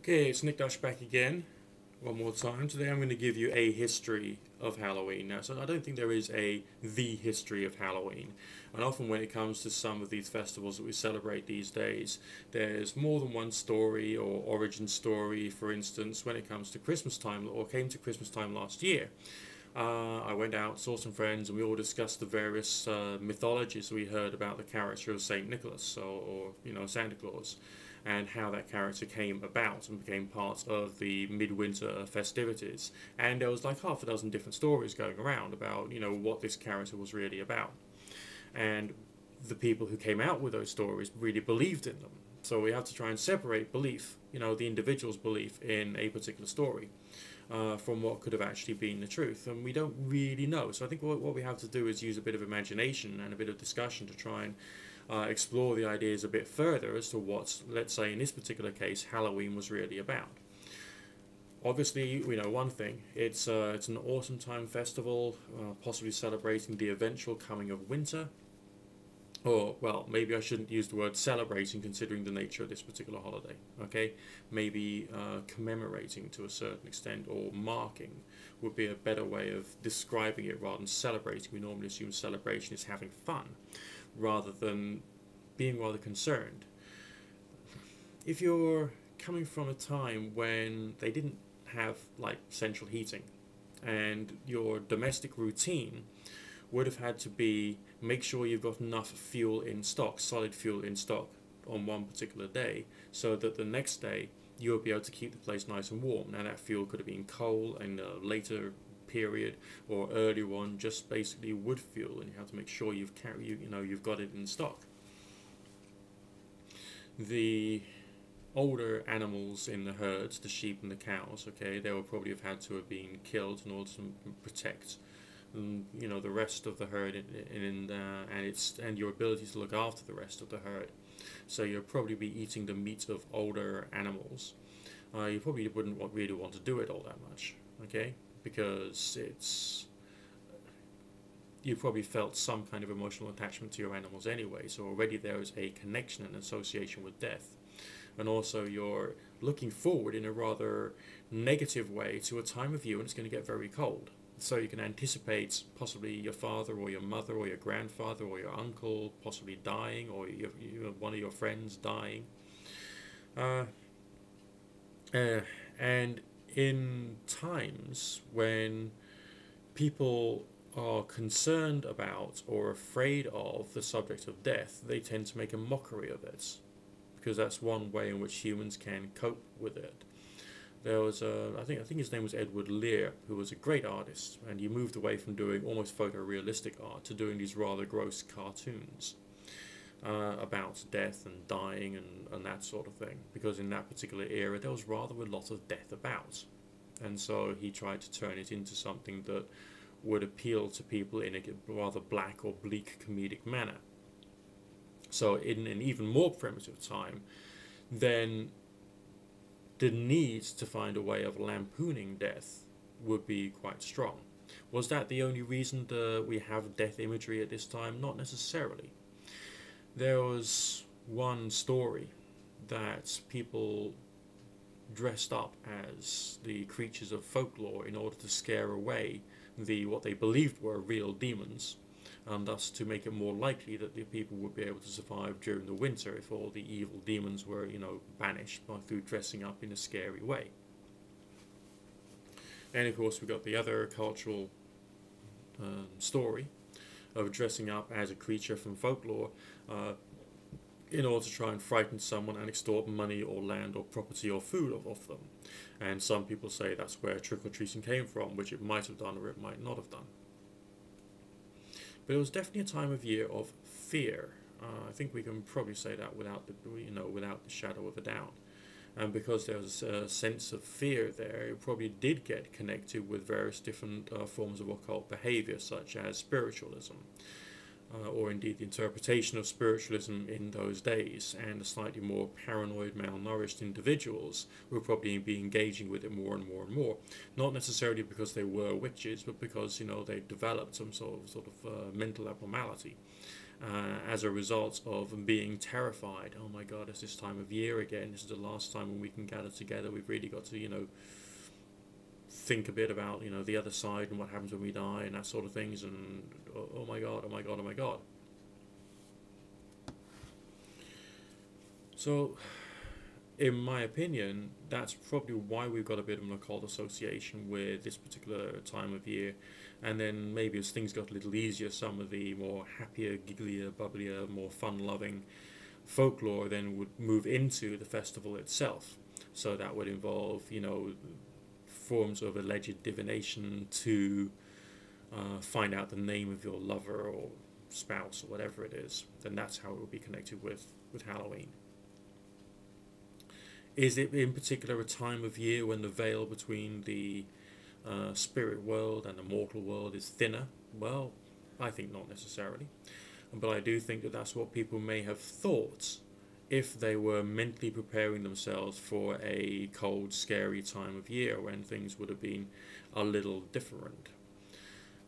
Okay, it's Nick Dash back again, one more time. Today I'm going to give you a history of Halloween. Now, so I don't think there is the history of Halloween. And often when it comes to some of these festivals that we celebrate these days, there's more than one story or origin story. For instance, when it comes to Christmas time, or came to Christmas time last year, I went out, saw some friends, and we all discussed the various mythologies we heard about the character of Saint Nicholas, or Santa Claus, and how that character came about and became part of the midwinter festivities. And there was like half a dozen different stories going around about what this character was really about, and the people who came out with those stories really believed in them. So we have to try and separate belief, the individual's belief in a particular story, from what could have actually been the truth. And we don't really know. So I think what we have to do is use a bit of imagination and a bit of discussion to try and explore the ideas a bit further as to what, let's say in this particular case, Halloween was really about. Obviously, we know one thing. It's an autumn time festival, possibly celebrating the eventual coming of winter. Or, well, maybe I shouldn't use the word celebrating considering the nature of this particular holiday, okay? Maybe commemorating to a certain extent, or marking would be a better way of describing it rather than celebrating. We normally assume celebration is having fun rather than being rather concerned. If you're coming from a time when they didn't have like central heating and your domestic routine would have had to be make sure you've got enough fuel in stock, solid fuel in stock on one particular day, so that the next day you'll be able to keep the place nice and warm. Now that fuel could have been coal in a later period or earlier on, just basically wood fuel, and you have to make sure you've got it in stock. The older animals in the herds, the sheep and the cows, okay, they will probably have had to have been killed in order to protect the rest of the herd and your ability to look after the rest of the herd. So you'll probably be eating the meat of older animals. You probably wouldn't really want to do it all that much, okay, because you probably felt some kind of emotional attachment to your animals anyway, so already there is a connection and association with death. And also you're looking forward in a rather negative way to a time of year when it's going to get very cold. So you can anticipate possibly your father or your mother or your grandfather or your uncle possibly dying, or one of your friends dying. And in times when people are concerned about or afraid of the subject of death, they tend to make a mockery of it, because that's one way in which humans can cope with it. There was I think his name was Edward Lear, who was a great artist, and he moved away from doing almost photorealistic art to doing these rather gross cartoons about death and dying and that sort of thing, because in that particular era there was rather a lot of death about, and so he tried to turn it into something that would appeal to people in a rather black or bleak comedic manner. So in an even more primitive time, then the need to find a way of lampooning death would be quite strong. Was that the only reason we have death imagery at this time? Not necessarily. There was one story that people dressed up as the creatures of folklore in order to scare away what they believed were real demons, and thus to make it more likely that the people would be able to survive during the winter if all the evil demons were, banished through dressing up in a scary way. And of course, we got the other cultural story of dressing up as a creature from folklore in order to try and frighten someone and extort money or land or property or food off them. And some people say that's where trick-or-treating came from, which it might have done or it might not have done. But it was definitely a time of year of fear. I think we can probably say that without the shadow of a doubt. And because there was a sense of fear there, it probably did get connected with various different forms of occult behavior, such as spiritualism, or indeed the interpretation of spiritualism in those days. And the slightly more paranoid, malnourished individuals would probably be engaging with it more and more and more. Not necessarily because they were witches, but because they developed some sort of mental abnormality, as a result of being terrified. Oh my God, it's this time of year again. This is the last time when we can gather together. We've really got to, think a bit about, the other side and what happens when we die and that sort of things. And oh my God, oh my God, oh my God. So, in my opinion, that's probably why we've got a bit of an occult association with this particular time of year. And then maybe as things got a little easier, some of the more happier, gigglier, bubblier, more fun-loving folklore then would move into the festival itself. So that would involve, forms of alleged divination to find out the name of your lover or spouse or whatever it is. Then that's how it would be connected with Halloween. Is it in particular a time of year when the veil between the spirit world and the mortal world is thinner? Well, I think not necessarily. But I do think that that's what people may have thought if they were mentally preparing themselves for a cold, scary time of year when things would have been a little different.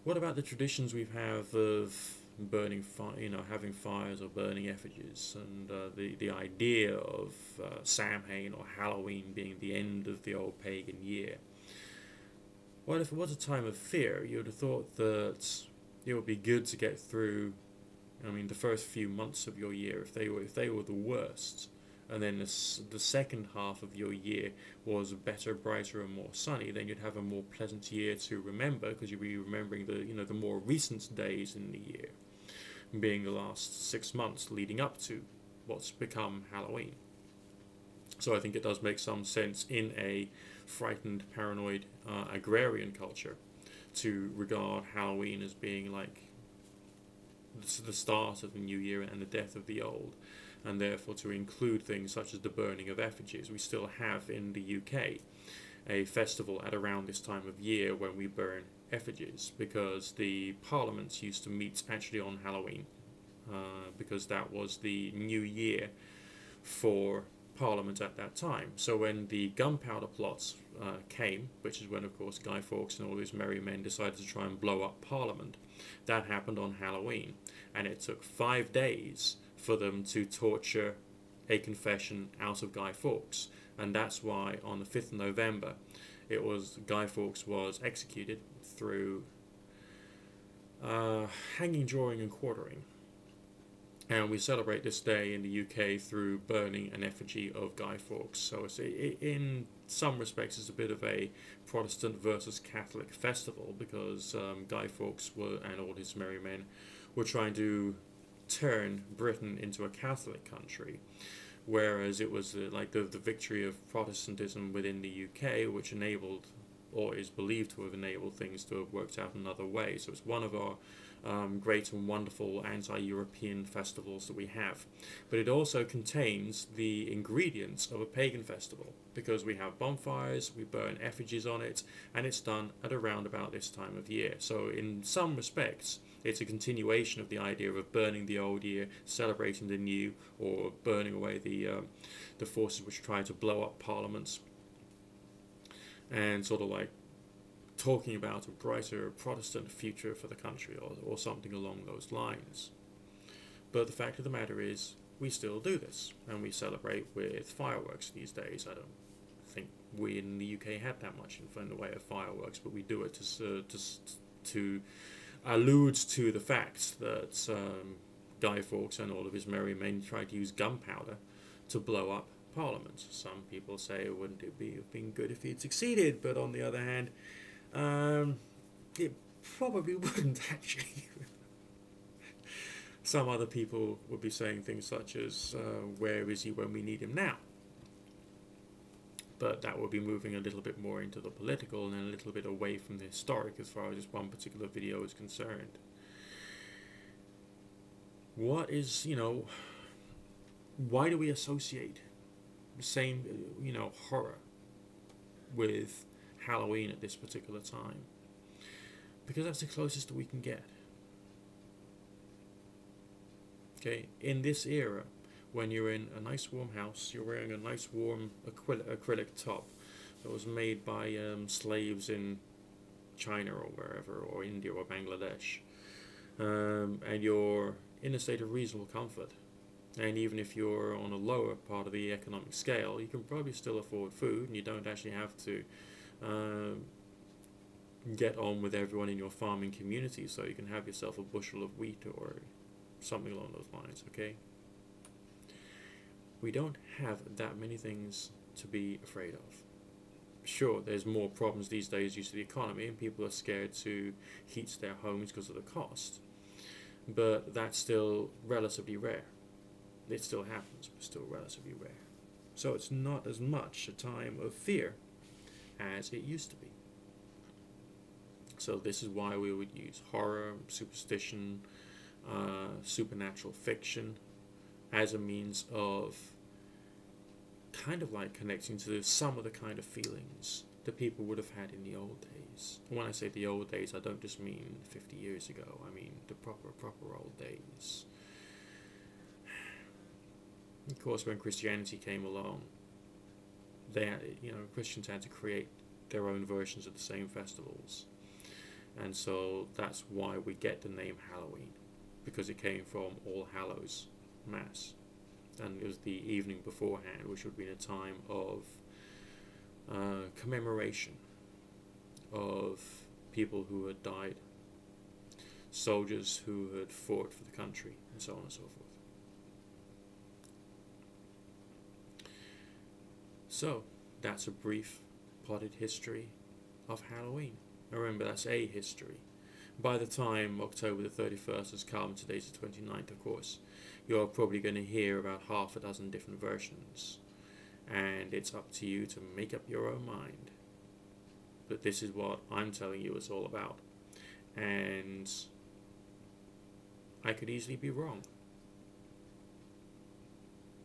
What about the traditions we have of burning fire, having fires or burning effigies, and the idea of Samhain or Halloween being the end of the old pagan year? Well, if it was a time of fear, you would have thought that it would be good to get through, the first few months of your year, if they were the worst, and then the second half of your year was better, brighter, and more sunny, then you'd have a more pleasant year to remember, because you'd be remembering the more recent days in the year, being the last 6 months leading up to what's become Halloween. So I think it does make some sense in a frightened, paranoid, agrarian culture to regard Halloween as being like the start of the new year and the death of the old, and therefore to include things such as the burning of effigies. We still have in the UK a festival at around this time of year when we burn effigies, because the parliaments used to meet actually on Halloween, because that was the new year for Parliament at that time. So when the gunpowder plots came, which is when of course Guy Fawkes and all these merry men decided to try and blow up Parliament, that happened on Halloween, and it took 5 days for them to torture a confession out of Guy Fawkes, and that's why on the 5th of November Guy Fawkes was executed through hanging, drawing and quartering. And we celebrate this day in the UK through burning an effigy of Guy Fawkes. So it's in some respects it's a bit of a Protestant versus Catholic festival, because Guy Fawkes and all his merry men were trying to turn Britain into a Catholic country, whereas it was like the victory of Protestantism within the UK, which enabled, or is believed to have enabled, things to have worked out another way. So it's one of our great and wonderful anti-European festivals that we have. But it also contains the ingredients of a pagan festival, because we have bonfires, we burn effigies on it, and it's done at around about this time of year. So in some respects, it's a continuation of the idea of burning the old year, celebrating the new, or burning away the forces which try to blow up parliaments, and sort of like talking about a brighter Protestant future for the country, or something along those lines. But the fact of the matter is, we still do this, and we celebrate with fireworks these days. I don't think we in the UK had that much in the way of fireworks, but we do it to allude to the fact that Guy Fawkes and all of his merry men tried to use gunpowder to blow up Parliament. Some people say, wouldn't it have been good if he had succeeded? But on the other hand, it probably wouldn't actually. Some other people would be saying things such as, where is he when we need him now? But that would be moving a little bit more into the political and a little bit away from the historic as far as this one particular video is concerned. What is, why do we associate the same, horror with Halloween at this particular time? Because that's the closest that we can get. Okay, in this era, when you're in a nice warm house, you're wearing a nice warm acrylic top that was made by slaves in China or wherever, or India or Bangladesh, and you're in a state of reasonable comfort. And even if you're on a lower part of the economic scale, you can probably still afford food, and you don't actually have to get on with everyone in your farming community, so you can have yourself a bushel of wheat or something along those lines, okay? We don't have that many things to be afraid of. Sure, there's more problems these days due to the economy, and people are scared to heat their homes because of the cost. But that's still relatively rare. It still happens, but still relatively rare. So it's not as much a time of fear as it used to be. So this is why we would use horror, superstition, supernatural fiction as a means of kind of like connecting to some of the kind of feelings that people would have had in the old days. And when I say the old days, I don't just mean 50 years ago. I mean the proper old days. Of course, when Christianity came along, Christians had to create their own versions of the same festivals. And so that's why we get the name Halloween, because it came from All Hallows Mass. And it was the evening beforehand, which would be a time of commemoration of people who had died, soldiers who had fought for the country, and so on and so forth. So, that's a brief potted history of Halloween. Remember, that's a history. By the time October the 31st has come, today's the 29th, of course, you're probably going to hear about half a dozen different versions. And it's up to you to make up your own mind. But this is what I'm telling you it's all about. And I could easily be wrong.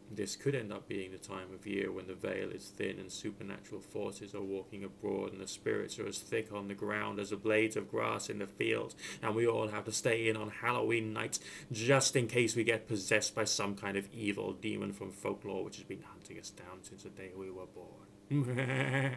This could end up being the time of year when the veil is thin and supernatural forces are walking abroad and the spirits are as thick on the ground as the blades of grass in the field, and we all have to stay in on Halloween nights just in case we get possessed by some kind of evil demon from folklore which has been hunting us down since the day we were born.